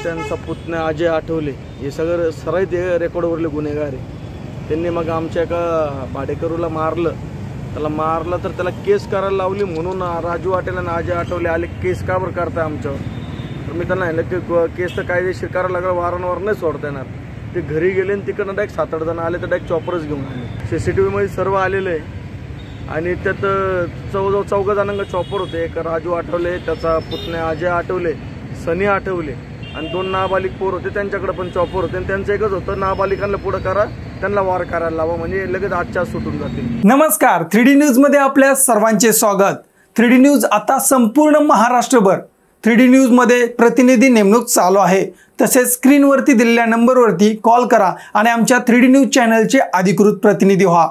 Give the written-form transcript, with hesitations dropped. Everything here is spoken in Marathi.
त्यांचा पुतण्या अजय आठवले हे सगळं सराईत रेकॉर्डवरले गुन्हेगार आहे। त्यांनी मग आमच्या एका भाडेकरूला मारलं, त्याला मारलं तर त्याला केस करायला लावली म्हणून राजू वाटेल आणि अजय आठवले आले केस का बरं करताय आमच्यावर। तर मी त्यांना सांगितलं की केस तर कायदेशीर करायला लागलं, वारंवार नाही सोडता येणार। ते घरी गेले आणि तिकडनं डायरेक्ट 7-8 जण आले तर डायरेक्ट चॉपरच घेऊन आले। CCTV मध्ये सर्व आलेलं आहे आणि त्यात जवळजवळ 4 जणांना चॉपर होते। एक राजू आठवले, त्याचा पुतण्या अजय आठवले, सनी आठवले आणि 2 नाबालिक पोर होते, त्यांच्याकडे पण चॉपर होते। त्यांचं एकच होतं, नाबालिकांना पुढे करा, त्यांना वार करायला लावा, म्हणजे लगेच आजच्या सुटून जातील। नमस्कार, 3D न्यूज मध्ये आपल्या सर्वांचे स्वागत। 3D न्यूज आता संपूर्ण महाराष्ट्रभर 3D न्यूज मध्ये प्रतिनिधी नेमणूक चालू आहे। तसेच स्क्रीनवरती दिलेल्या नंबरवरती कॉल करा आणि आमच्या 3D न्यूज चॅनलचे अधिकृत प्रतिनिधी व्हा।